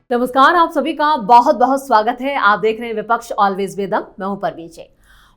नमस्कार, आप सभी का बहुत बहुत स्वागत है। आप देख रहे हैं विपक्ष ऑलवेज बेदम। मैं हूं परवीन।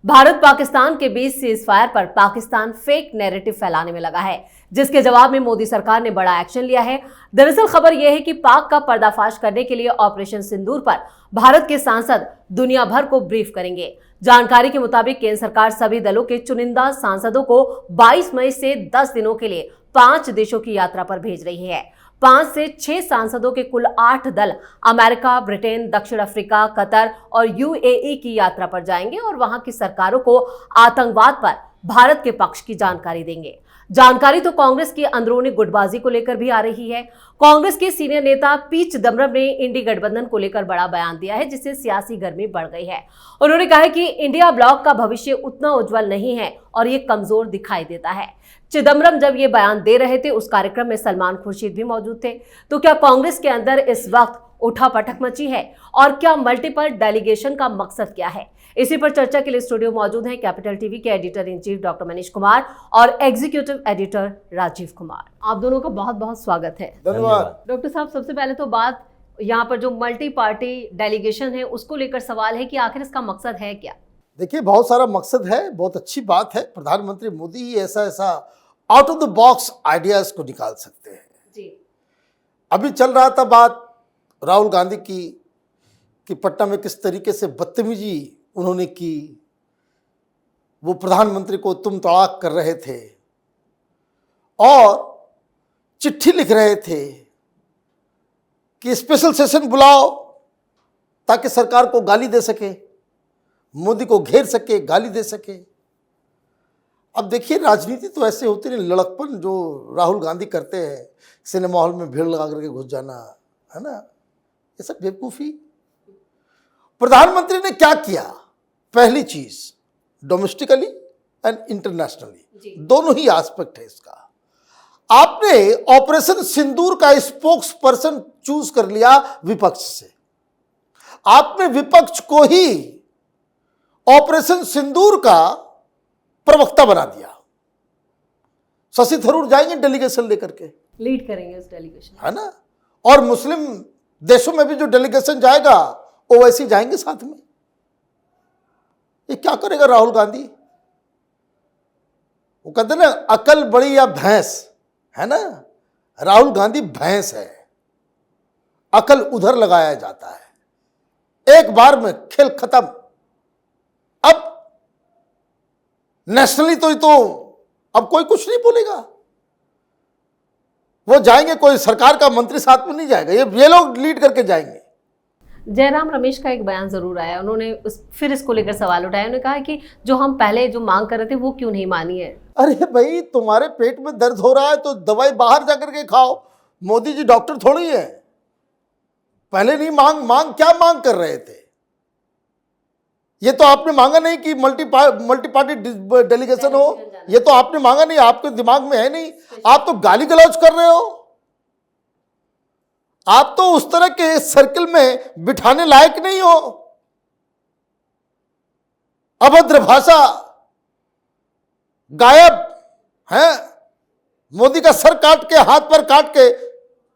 भारत पाकिस्तान के बीच सीज फायर पर पाकिस्तान फेक नैरेटिव फैलाने में लगा है, जिसके जवाब में मोदी सरकार ने बड़ा एक्शन लिया है। दरअसल खबर यह है कि पाक का पर्दाफाश करने के लिए ऑपरेशन सिंदूर पर भारत के सांसद दुनिया भर को ब्रीफ करेंगे। जानकारी के मुताबिक केंद्र सरकार सभी दलों के चुनिंदा सांसदों को 22 मई से 10 दिनों के लिए 5 देशों की यात्रा पर भेज रही है। 5 से 6 सांसदों के कुल 8 दल अमेरिका, ब्रिटेन, दक्षिण अफ्रीका, कतर और यूएई की यात्रा पर जाएंगे और वहां की सरकारों को आतंकवाद पर भारत के पक्ष की जानकारी देंगे। जानकारी तो कांग्रेस की अंदरूनी गुटबाजी को लेकर भी आ रही है। कांग्रेस के सीनियर नेता पी चिदम्बरम ने इंडी गठबंधन को लेकर बड़ा बयान दिया है, जिससे सियासी गर्मी बढ़ गई है। उन्होंने कहा है कि इंडिया ब्लॉक का भविष्य उतना उज्जवल नहीं है और ये कमजोर दिखाई देता है। चिदम्बरम जब ये बयान दे रहे थे, उस कार्यक्रम में सलमान खुर्शीद भी मौजूद थे। तो क्या कांग्रेस के अंदर इस वक्त उठापटक मची है और क्या मल्टीपल डेलीगेशन का मकसद क्या है? इसी पर चर्चा के लिए स्टूडियो मौजूद हैं कैपिटल टीवी के editor in chief doctor Manish Kumar और एग्जीक्यूटिव एडिटर राजीव कुमार। आप दोनों का बहुत बहुत स्वागत है। धन्यवाद। डॉक्टर साहब, सबसे पहले तो बात यहाँ पर जो मल्टी पार्टी डेलीगेशन है उसको लेकर सवाल है कि आखिर इसका मकसद है क्या? देखिए, बहुत सारा मकसद है, बहुत अच्छी बात है। प्रधानमंत्री मोदी ही ऐसा out of the box ideas को निकाल सकते हैं जी। अभी चल रहा था बात राहुल गांधी की कि पटना में किस तरीके से बदतमीजी उन्होंने की। वो प्रधानमंत्री को तुम तड़ाक कर रहे थे और चिट्ठी लिख रहे थे कि स्पेशल सेशन बुलाओ ताकि सरकार को गाली दे सके, मोदी को घेर सके, गाली दे सके। अब देखिए, राजनीति तो ऐसे होती नहीं, लड़कपन जो राहुल गांधी करते हैं, सिनेमा हॉल में भीड़ लगा करके घुस जाना, है ना, ये सब बेवकूफ़ी। प्रधानमंत्री ने क्या किया? पहली चीज, डोमेस्टिकली एंड इंटरनेशनली दोनों ही एस्पेक्ट है इसका। आपने ऑपरेशन सिंदूर का स्पोक्स पर्सन चूज कर लिया विपक्ष से। आपने विपक्ष को ही ऑपरेशन सिंदूर का प्रवक्ता बना दिया। शशि थरूर जाएंगे डेलीगेशन लेकर के, लीड करेंगे उस डेलीगेशन, है ना, और मुस्लिम देशों में भी जो डेलीगेशन जाएगा ओवैसी जाएंगे साथ में। ये क्या करेगा राहुल गांधी? वो कहते ना, अकल बड़ी या भैंस, है ना। राहुल गांधी भैंस है, अकल उधर लगाया जाता है, एक बार में खेल खत्म। अब नेशनली तो अब कोई कुछ नहीं बोलेगा। वो जाएंगे, कोई सरकार का मंत्री साथ में नहीं जाएगा, ये लोग लीड करके जाएंगे। जयराम रमेश का एक बयान जरूर आया, उन्होंने फिर इसको लेकर सवाल उठाया। उन्होंने कहा कि जो हम पहले जो मांग कर रहे थे वो क्यों नहीं मानी है। अरे भाई, तुम्हारे पेट में दर्द हो रहा है तो दवाई बाहर जाकर के खाओ। मोदी जी डॉक्टर थोड़ी है। पहले नहीं मांग क्या मांग कर रहे थे? ये तो आपने मांगा नहीं कि मल्टी पार्टी डेलीगेशन हो, ये तो आपने मांगा नहीं, आपके दिमाग में है नहीं। आप तो गाली गलौज कर रहे हो। आप तो उस तरह के सर्कल में बिठाने लायक नहीं हो। अभद्र भाषा, गायब है, मोदी का सर काट के, हाथ पर काट के।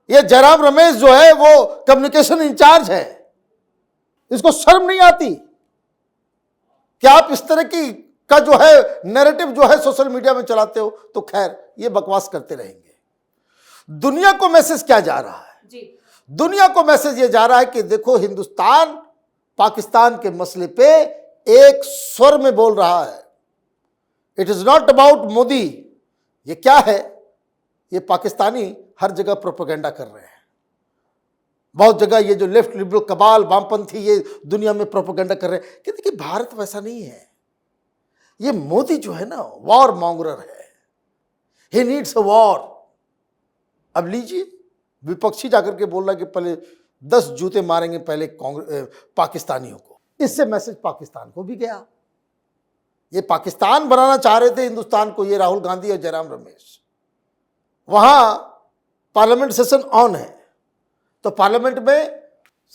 ये जयराम रमेश जो है वो कम्युनिकेशन इंचार्ज है, इसको शर्म नहीं आती कि आप इस तरह की का जो है नैरेटिव जो है सोशल मीडिया में चलाते हो? तो खैर, ये बकवास करते रहेंगे। दुनिया को मैसेज क्या जा रहा है जी? दुनिया को मैसेज ये जा रहा है कि देखो, हिंदुस्तान पाकिस्तान के मसले पे एक स्वर में बोल रहा है। It is not about Modi. ये क्या है? ये पाकिस्तानी हर जगह प्रोपेगेंडा कर रहे हैं। बहुत जगह ये जो लेफ्ट लिबरल कबाल, वामपंथी, ये दुनिया में प्रोपेगेंडा कर रहे हैं कि देखिए, भारत वैसा नहीं है। ये मोदी जो है ना, वॉर मॉन्गरर है। He needs a war. अब लीजिए, विपक्षी जाकर के बोल रहा है कि पहले 10 जूते मारेंगे पहले पाकिस्तानियों को। इससे मैसेज पाकिस्तान को भी गया। ये पाकिस्तान बनाना चाह रहे थे हिंदुस्तान को, ये राहुल गांधी और जयराम रमेश। वहां पार्लियामेंट सेशन ऑन है, तो पार्लियामेंट में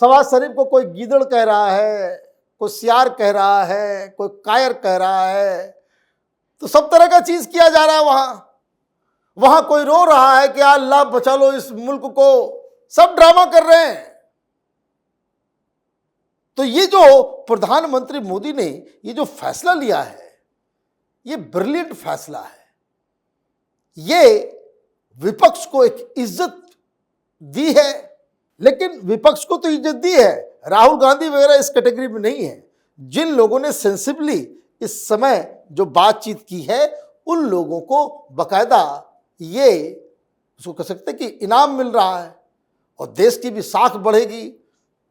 शहबाज शरीफ को कोई गीदड़ कह रहा है, कोई सियार कह रहा है, कोई कायर कह रहा है, तो सब तरह का चीज किया जा रहा है वहां। वहां कोई रो रहा है कि अल्लाह बचा लो इस मुल्क को, सब ड्रामा कर रहे हैं। तो ये जो प्रधानमंत्री मोदी ने ये जो फैसला लिया है, ये ब्रिलियंट फैसला है। ये विपक्ष को एक इज्जत दी है, लेकिन विपक्ष को तो इज्जत दी है, राहुल गांधी वगैरह इस कैटेगरी में नहीं है। जिन लोगों ने सेंसिबली इस समय जो बातचीत की है, उन लोगों को बकायदा ये उसको कह सकते हैं कि इनाम मिल रहा है, और देश की भी साख बढ़ेगी,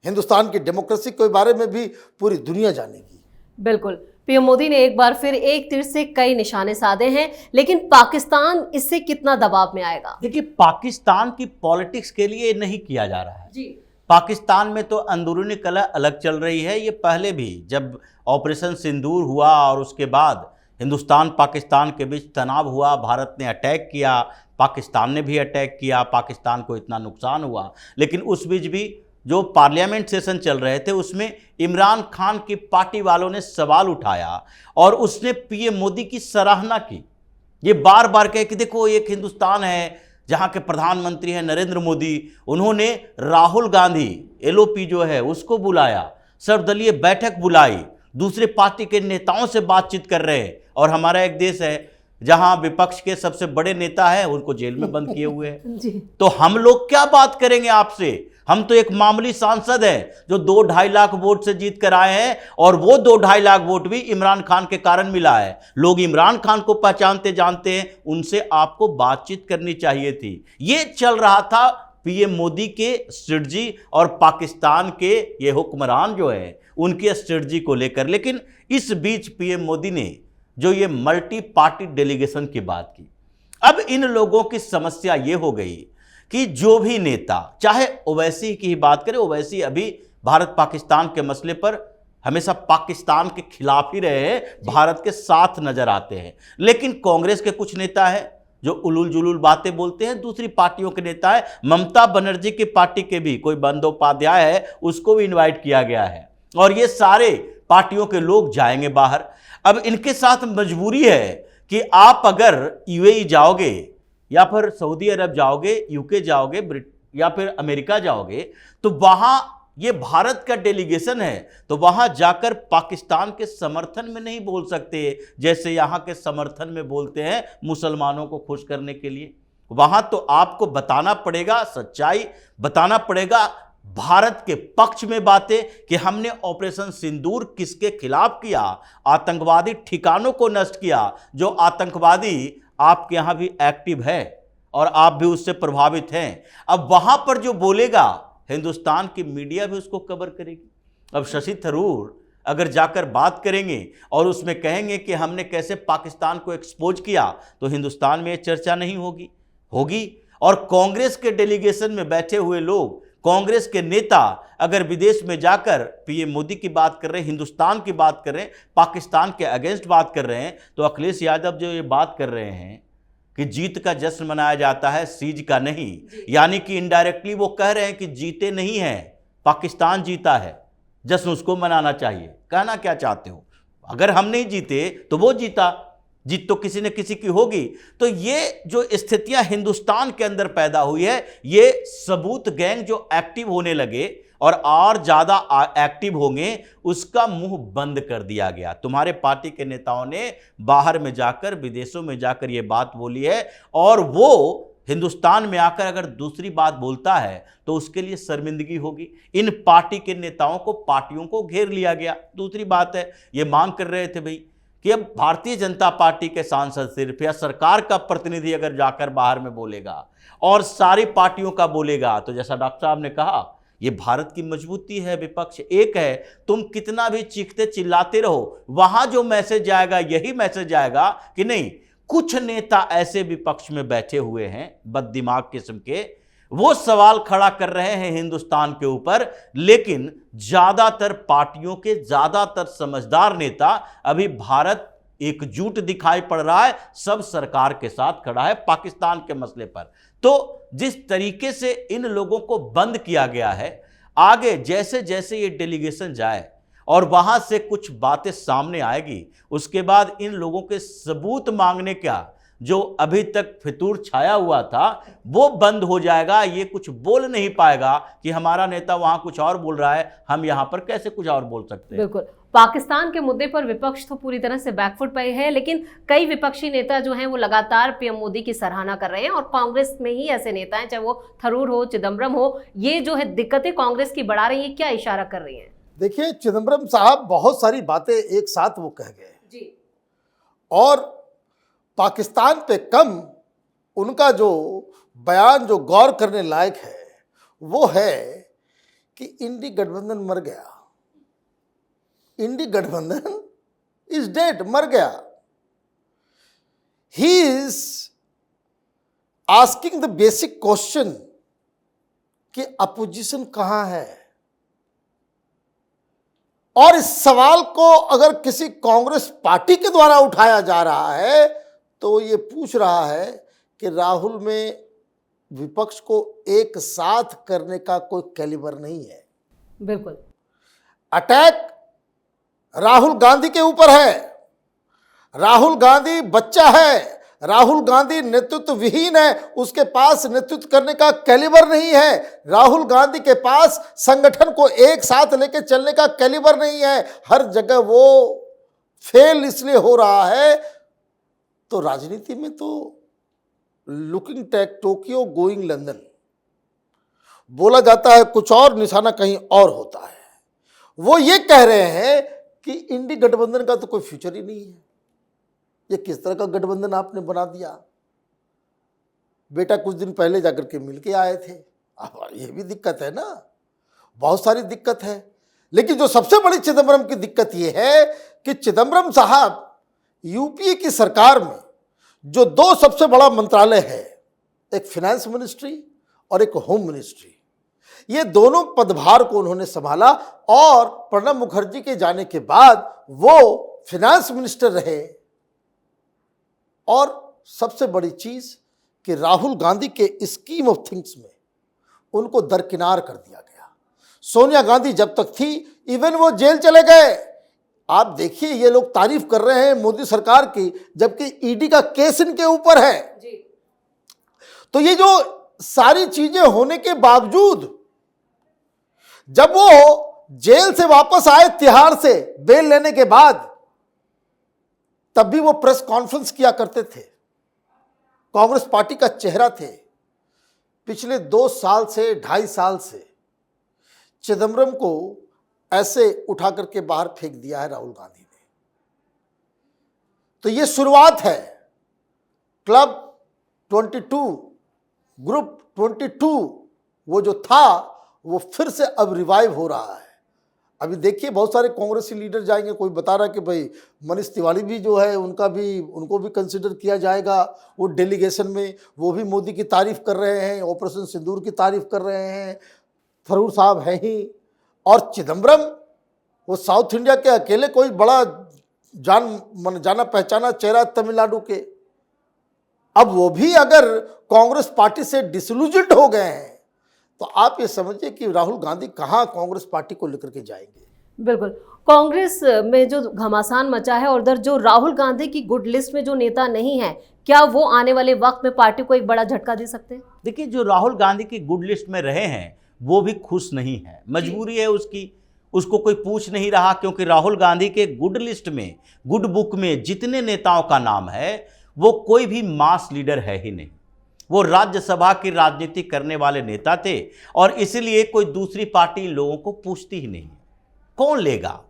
हिंदुस्तान की डेमोक्रेसी के बारे में भी पूरी दुनिया जानेगी। बिल्कुल, पीएम मोदी ने एक बार फिर एक तीर से कई निशाने साधे हैं, लेकिन पाकिस्तान इससे कितना दबाव में आएगा? देखिए, पाकिस्तान की पॉलिटिक्स के लिए नहीं किया जा रहा है जी। पाकिस्तान में तो अंदरूनी कलह अलग चल रही है। ये पहले भी जब ऑपरेशन सिंदूर हुआ और उसके बाद हिंदुस्तान पाकिस्तान के बीच तनाव हुआ, भारत ने अटैक किया, पाकिस्तान ने भी अटैक किया, पाकिस्तान को इतना नुकसान हुआ, लेकिन उस बीच भी जो पार्लियामेंट सेशन चल रहे थे उसमें इमरान खान की पार्टी वालों ने सवाल उठाया और उसने पीएम मोदी की सराहना की। ये बार बार कहे कि देखो, एक हिंदुस्तान है जहाँ के प्रधानमंत्री हैं नरेंद्र मोदी, उन्होंने राहुल गांधी एलओपी जो है उसको बुलाया, सर्वदलीय बैठक बुलाई, दूसरे पार्टी के नेताओं से बातचीत कर रहे हैं, और हमारा एक देश है जहां विपक्ष के सबसे बड़े नेता हैं उनको जेल में बंद किए हुए हैं। तो हम लोग क्या बात करेंगे आपसे? हम तो एक मामूली सांसद हैं जो 2-2.5 लाख वोट से जीत कर आए हैं, और वो 2-2.5 लाख वोट भी इमरान खान के कारण मिला है। लोग इमरान खान को पहचानते जानते हैं, उनसे आपको बातचीत करनी चाहिए थी। ये चल रहा था पीएम मोदी के स्ट्रेटजी और पाकिस्तान के ये हुक्मरान जो है उनके स्ट्रेटजी को लेकर। लेकिन इस बीच पीएम मोदी ने जो ये मल्टी पार्टी डेलीगेशन की बात की, अब इन लोगों की समस्या ये हो गई कि जो भी नेता, चाहे ओवैसी की ही बात करें, ओवैसी अभी भारत पाकिस्तान के मसले पर हमेशा पाकिस्तान के खिलाफ ही रहे हैं, भारत के साथ नजर आते हैं। लेकिन कांग्रेस के कुछ नेता हैं जो उलूल जुलूल बातें बोलते हैं, दूसरी पार्टियों के नेता है, ममता बनर्जी की पार्टी के भी कोई बंदोपाध्याय है, उसको भी इन्वाइट किया गया है, और ये सारे पार्टियों के लोग जाएंगे बाहर। अब इनके साथ मजबूरी है कि आप अगर यूएई जाओगे या फिर सऊदी अरब जाओगे, यूके जाओगे, या फिर अमेरिका जाओगे, तो वहां ये भारत का डेलीगेशन है, तो वहां जाकर पाकिस्तान के समर्थन में नहीं बोल सकते जैसे यहां के समर्थन में बोलते हैं मुसलमानों को खुश करने के लिए। वहां तो आपको बताना पड़ेगा, सच्चाई बताना पड़ेगा, भारत के पक्ष में बातें कि हमने ऑपरेशन सिंदूर किसके खिलाफ किया, आतंकवादी ठिकानों को नष्ट किया, जो आतंकवादी आपके यहां भी एक्टिव है और आप भी उससे प्रभावित हैं। अब वहां पर जो बोलेगा हिंदुस्तान की मीडिया भी उसको कवर करेगी। अब शशि थरूर अगर जाकर बात करेंगे और उसमें कहेंगे कि हमने कैसे पाकिस्तान को एक्सपोज किया, तो हिंदुस्तान में चर्चा नहीं होगी। और कांग्रेस के डेलीगेशन में बैठे हुए लोग, कांग्रेस के नेता अगर विदेश में जाकर पीएम मोदी की बात कर रहे हैं, हिंदुस्तान की बात कर रहे हैं, पाकिस्तान के अगेंस्ट बात कर रहे हैं, तो अखिलेश यादव जो ये बात कर रहे हैं कि जीत का जश्न मनाया जाता है, सीज का नहीं, यानी कि इनडायरेक्टली वो कह रहे हैं कि जीते नहीं हैं, पाकिस्तान जीता है, जश्न उसको मनाना चाहिए। कहना क्या चाहते हो? अगर हम नहीं जीते तो वो जीता, जीत तो किसी न किसी की होगी। तो ये जो स्थितियां हिंदुस्तान के अंदर पैदा हुई है, ये सबूत गैंग जो एक्टिव होने लगे और ज्यादा एक्टिव होंगे, उसका मुंह बंद कर दिया गया। तुम्हारे पार्टी के नेताओं ने बाहर में जाकर, विदेशों में जाकर ये बात बोली है, और वो हिंदुस्तान में आकर अगर दूसरी बात बोलता है तो उसके लिए शर्मिंदगी होगी। इन पार्टी के नेताओं को, पार्टियों को घेर लिया गया। दूसरी बात है, ये मांग कर रहे थे भाई कि अब भारतीय जनता पार्टी के सांसद सिर्फ या सरकार का प्रतिनिधि अगर जाकर बाहर में बोलेगा और सारी पार्टियों का बोलेगा, तो जैसा डॉक्टर साहब ने कहा, ये भारत की मजबूती है। विपक्ष एक है, तुम कितना भी चीखते चिल्लाते रहो, वहां जो मैसेज जाएगा यही मैसेज आएगा कि नहीं, कुछ नेता ऐसे विपक्ष में बैठे हुए हैं बददिमाग किस्म के, वो सवाल खड़ा कर रहे हैं हिंदुस्तान के ऊपर, लेकिन ज्यादातर पार्टियों के ज्यादातर समझदार नेता अभी भारत एकजुट दिखाई पड़ रहा है, सब सरकार के साथ खड़ा है पाकिस्तान के मसले पर। तो जिस तरीके से इन लोगों को बंद किया गया है, आगे जैसे जैसे ये डेलीगेशन जाए और वहां से कुछ बातें सामने आएगी, उसके बाद इन लोगों के सबूत मांगने का जो अभी तक फितूर छाया हुआ था वो बंद हो जाएगा। ये कुछ बोल नहीं पाएगा कि हमारा नेता वहां कुछ और बोल रहा है, हम यहां पर कैसे कुछ और बोल सकते हैं। बिल्कुल, पाकिस्तान के मुद्दे पर विपक्ष तो पूरी तरह से बैकफुट पे है, लेकिन कई विपक्षी नेता जो हैं वो लगातार पीएम मोदी की सराहना कर रहे हैं और कांग्रेस में ही ऐसे नेता हैं, चाहे वो थरूर हो, चिदम्बरम हो, ये जो है दिक्कतें कांग्रेस की बढ़ा रही है, क्या इशारा कर रही हैं? देखिए, चिदम्बरम साहब बहुत सारी बातें एक साथ वो कह गए जी, और पाकिस्तान पे कम उनका जो बयान जो गौर करने लायक है वो है कि इंडी गठबंधन मर गया। इंडी गठबंधन इज डेड, मर गया। He is asking the basic question कि अपोजिशन कहां है, और इस सवाल को अगर किसी कांग्रेस पार्टी के द्वारा उठाया जा रहा है तो ये पूछ रहा है कि राहुल में विपक्ष को एक साथ करने का कोई कैलिबर नहीं है। बिल्कुल, अटैक राहुल गांधी के ऊपर है। राहुल गांधी बच्चा है, राहुल गांधी नेतृत्व विहीन है, उसके पास नेतृत्व करने का कैलिबर नहीं है। राहुल गांधी के पास संगठन को एक साथ लेकर चलने का कैलिबर नहीं है। हर जगह वो फेल इसलिए हो रहा है। तो राजनीति में तो looking take Tokyo going London बोला जाता है, कुछ और निशाना कहीं और होता है। वो ये कह रहे हैं कि इंडी गठबंधन का तो कोई फ्यूचर ही नहीं है। ये किस तरह का गठबंधन आपने बना दिया? बेटा कुछ दिन पहले जाकर के मिल के आए थे। अब ये भी दिक्कत है ना, बहुत सारी दिक्कत है। लेकिन जो सबसे बड़ी चिदम्बरम की दिक्कत ये है कि चिदम्बरम साहब यूपीए की सरकार में जो दो सबसे बड़ा मंत्रालय है, एक फिनेंस मिनिस्ट्री और एक होम मिनिस्ट्री, ये दोनों पदभार को उन्होंने संभाला और प्रणब मुखर्जी के जाने के बाद वो फिनेंस मिनिस्टर रहे। और सबसे बड़ी चीज कि राहुल गांधी के स्कीम ऑफ थिंग्स में उनको दरकिनार कर दिया गया। सोनिया गांधी जब तक थी, इवन वो जेल चले गए। आप देखिए, ये लोग तारीफ कर रहे हैं मोदी सरकार की, जबकि ईडी का केस इनके ऊपर है जी। तो ये जो सारी चीजें होने के बावजूद जब वो जेल से वापस आए तिहाड़ से बेल लेने के बाद, तब भी वो प्रेस कॉन्फ्रेंस किया करते थे। कांग्रेस पार्टी का चेहरा थे। पिछले 2 साल से 2.5 साल से चिदम्बरम को ऐसे उठा करके बाहर फेंक दिया है राहुल गांधी ने। तो ये शुरुआत है। क्लब 22, ग्रुप 22 वो जो था वो फिर से अब रिवाइव हो रहा है। अभी देखिए, बहुत सारे कांग्रेसी लीडर जाएंगे। कोई बता रहा है कि भाई मनीष तिवारी भी जो है उनको भी कंसिडर किया जाएगा वो डेलीगेशन में। वो भी मोदी की तारीफ कर रहे हैं, ऑपरेशन सिंदूर की तारीफ कर रहे हैं। थरूर साहब हैं ही, और चिदम्बरम वो साउथ इंडिया के अकेले कोई बड़ा जाना पहचाना चेहरा तमिलनाडु के। अब वो भी अगर कांग्रेस पार्टी से डिसल्यूजन्ड हो गए हैं तो आप ये समझिए कि राहुल गांधी कहाँ कांग्रेस पार्टी को लेकर के जाएंगे। बिल्कुल, कांग्रेस में जो घमासान मचा है और उधर जो राहुल गांधी की गुड लिस्ट में जो नेता नहीं है, क्या वो आने वाले वक्त में पार्टी को एक बड़ा झटका दे सकते हैं? देखिए, जो राहुल गांधी की गुड लिस्ट में रहे हैं वो भी खुश नहीं है। मजबूरी है उसकी, उसको कोई पूछ नहीं रहा, क्योंकि राहुल गांधी के गुड लिस्ट में, गुड बुक में जितने नेताओं का नाम है वो कोई भी मास लीडर है ही नहीं। वो राज्यसभा की राजनीति करने वाले नेता थे और इसलिए कोई दूसरी पार्टी लोगों को पूछती ही नहीं। कौन लेगा?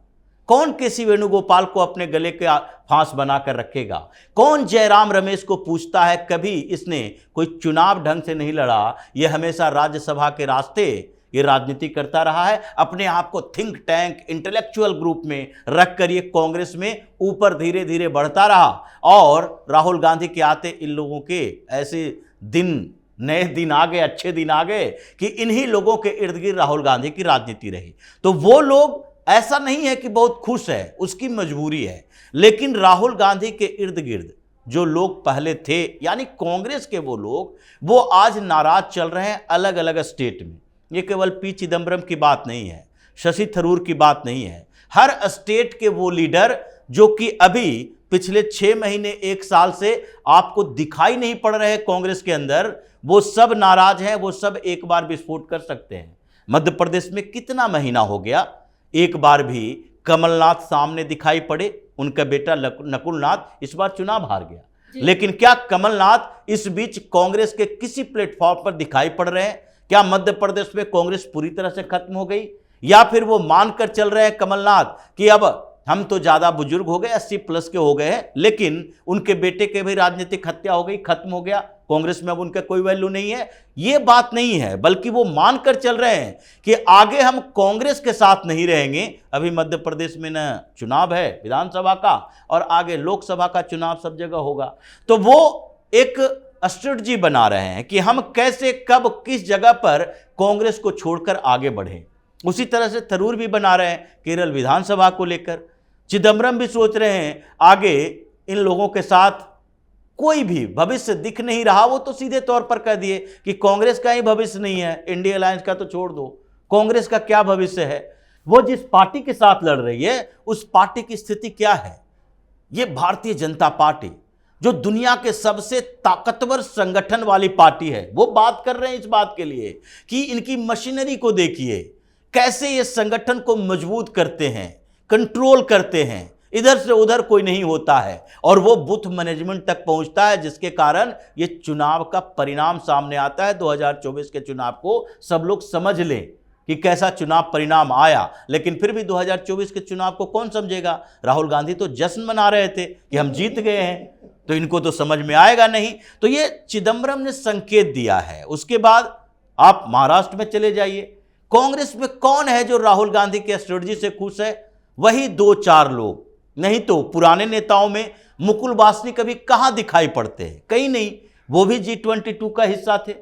कौन केसी वेणुगोपाल को अपने गले के फांस बनाकर रखेगा? कौन जयराम रमेश को पूछता है? कभी इसने कोई चुनाव ढंग से नहीं लड़ा, ये हमेशा राज्यसभा के रास्ते ये राजनीति करता रहा है। अपने आप को थिंक टैंक, इंटेलेक्चुअल ग्रुप में रखकर ये कांग्रेस में ऊपर धीरे धीरे बढ़ता रहा और राहुल गांधी के आते इन लोगों के ऐसे दिन, नए दिन आ गए, अच्छे दिन आ गए कि इन्हीं लोगों के इर्द गिर्द राहुल गांधी की राजनीति रही। तो वो लोग, ऐसा नहीं है कि बहुत खुश है, उसकी मजबूरी है, लेकिन राहुल गांधी के इर्द गिर्द जो लोग पहले थे, यानी कांग्रेस के वो लोग, वो आज नाराज चल रहे हैं अलग अलग स्टेट में। ये केवल पी चिदम्बरम की बात नहीं है, शशि थरूर की बात नहीं है। हर स्टेट के वो लीडर जो कि अभी पिछले 6 महीने 1 साल से आपको दिखाई नहीं पड़ रहे कांग्रेस के अंदर, वो सब नाराज हैं, वो सब एक बार विस्फोट कर सकते हैं। मध्य प्रदेश में कितना महीना हो गया, एक बार भी कमलनाथ सामने दिखाई पड़े? उनका बेटा नकुल नाथ इस बार चुनाव हार गया, लेकिन क्या कमलनाथ इस बीच कांग्रेस के किसी प्लेटफॉर्म पर दिखाई पड़ रहे हैं? क्या मध्य प्रदेश में कांग्रेस पूरी तरह से खत्म हो गई, या फिर वो मानकर चल रहे हैं कमलनाथ कि अब हम तो ज्यादा बुजुर्ग हो गए, 80 प्लस के हो गए हैं, लेकिन उनके बेटे के भी राजनीतिक हत्या हो गई, खत्म हो गया, कांग्रेस में अब उनका कोई वैल्यू नहीं है? ये बात नहीं है, बल्कि वो मानकर चल रहे हैं कि आगे हम कांग्रेस के साथ नहीं रहेंगे। अभी मध्य प्रदेश में न चुनाव है विधानसभा का, और आगे लोकसभा का चुनाव सब जगह होगा, तो वो एक स्ट्रेटजी बना रहे हैं कि हम कैसे कब किस जगह पर कांग्रेस को छोड़कर आगे बढ़ें। उसी तरह से थरूर भी बना रहे हैं केरल विधानसभा को लेकर। चिदम्बरम भी सोच रहे हैं आगे इन लोगों के साथ कोई भी भविष्य दिख नहीं रहा, वो तो सीधे तौर पर कह दिए कि कांग्रेस का ही भविष्य नहीं है, इंडिया अलायंस का तो छोड़ दो, कांग्रेस का क्या भविष्य है? वो जिस पार्टी के साथ लड़ रही है उस पार्टी की स्थिति क्या है? ये भारतीय जनता पार्टी जो दुनिया के सबसे ताकतवर संगठन वाली पार्टी है, वो बात कर रहे हैं इस बात के लिए कि इनकी मशीनरी को देखिए, कैसे ये संगठन को मजबूत करते हैं, कंट्रोल करते हैं, इधर से उधर कोई नहीं होता है, और वो बूथ मैनेजमेंट तक पहुंचता है, जिसके कारण ये चुनाव का परिणाम सामने आता है। 2024 के चुनाव को सब लोग समझ लें कि कैसा चुनाव परिणाम आया, लेकिन फिर भी 2024 के चुनाव को कौन समझेगा? राहुल गांधी तो जश्न मना रहे थे कि हम जीत गए हैं, तो इनको तो समझ में आएगा नहीं। तो ये चिदम्बरम ने संकेत दिया है। उसके बाद आप महाराष्ट्र में चले जाइए, कांग्रेस में कौन है जो राहुल गांधी के स्ट्रेटजी से खुश है? वही 2-4 लोग, नहीं तो पुराने नेताओं में मुकुल वासनिक कभी कहां दिखाई पड़ते हैं? कहीं नहीं। वो भी G22 का हिस्सा थे,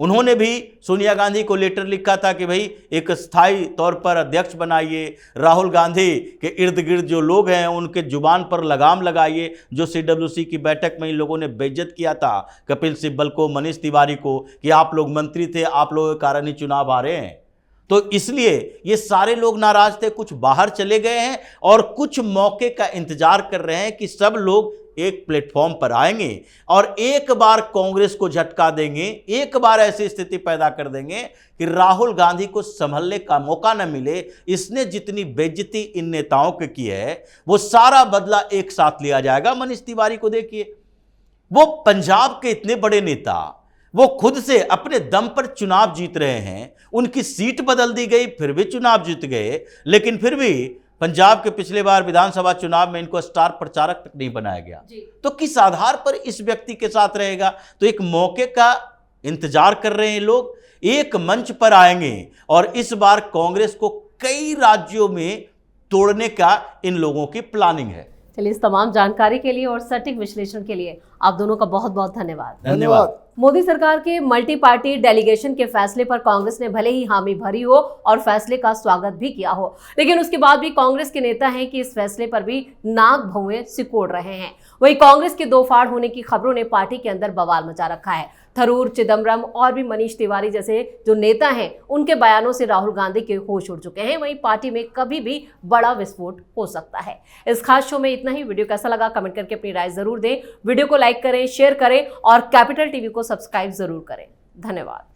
उन्होंने भी सोनिया गांधी को लेटर लिखा था कि भाई एक स्थायी तौर पर अध्यक्ष बनाइए, राहुल गांधी के इर्द गिर्द जो लोग हैं उनके जुबान पर लगाम लगाइए। जो CWC की बैठक में इन लोगों ने बेइज्जत किया था कपिल सिब्बल को, मनीष तिवारी को, कि आप लोग मंत्री थे, आप लोगों के कारण ही चुनाव आ रहे हैं, तो इसलिए ये सारे लोग नाराज थे। कुछ बाहर चले गए हैं और कुछ मौके का इंतजार कर रहे हैं कि सब लोग एक प्लेटफॉर्म पर आएंगे और एक बार कांग्रेस को झटका देंगे, एक बार ऐसी स्थिति पैदा कर देंगे कि राहुल गांधी को संभलने का मौका न मिले। इसने जितनी बेइज्जती इन नेताओं की की है वो सारा बदला एक साथ लिया जाएगा। मनीष तिवारी को देखिए, वो पंजाब के इतने बड़े नेता, वो खुद से अपने दम पर चुनाव जीत रहे हैं, उनकी सीट बदल दी गई फिर भी चुनाव जीत गए, लेकिन फिर भी पंजाब के पिछले बार विधानसभा चुनाव में इनको स्टार प्रचारक तक नहीं बनाया गया। तो किस आधार पर इस व्यक्ति के साथ रहेगा? तो एक मौके का इंतजार कर रहे हैं लोग, एक मंच पर आएंगे और इस बार कांग्रेस को कई राज्यों में तोड़ने का इन लोगों की प्लानिंग है। चलिए, इस तमाम जानकारी के लिए और सटीक विश्लेषण के लिए आप दोनों का बहुत बहुत धन्यवाद। धन्यवाद। मोदी सरकार के मल्टी पार्टी डेलीगेशन के फैसले पर कांग्रेस ने भले ही हामी भरी हो और फैसले का स्वागत भी किया हो, लेकिन उसके बाद भी कांग्रेस के नेता हैं कि इस फैसले पर भी नाक भौएं सिकोड़ रहे हैं। वहीं कांग्रेस के दो फाड़ होने की खबरों ने पार्टी के अंदर बवाल मचा रखा है। थरूर, चिदम्बरम और भी मनीष तिवारी जैसे जो नेता हैं, उनके बयानों से राहुल गांधी के होश उड़ चुके हैं। वहीं पार्टी में कभी भी बड़ा विस्फोट हो सकता है। इस खास शो में इतना ही। वीडियो कैसा लगा कमेंट करके अपनी राय जरूर दें। वीडियो को लाइक करें, शेयर करें और कैपिटल टीवी को सब्सक्राइब जरूर करें। धन्यवाद।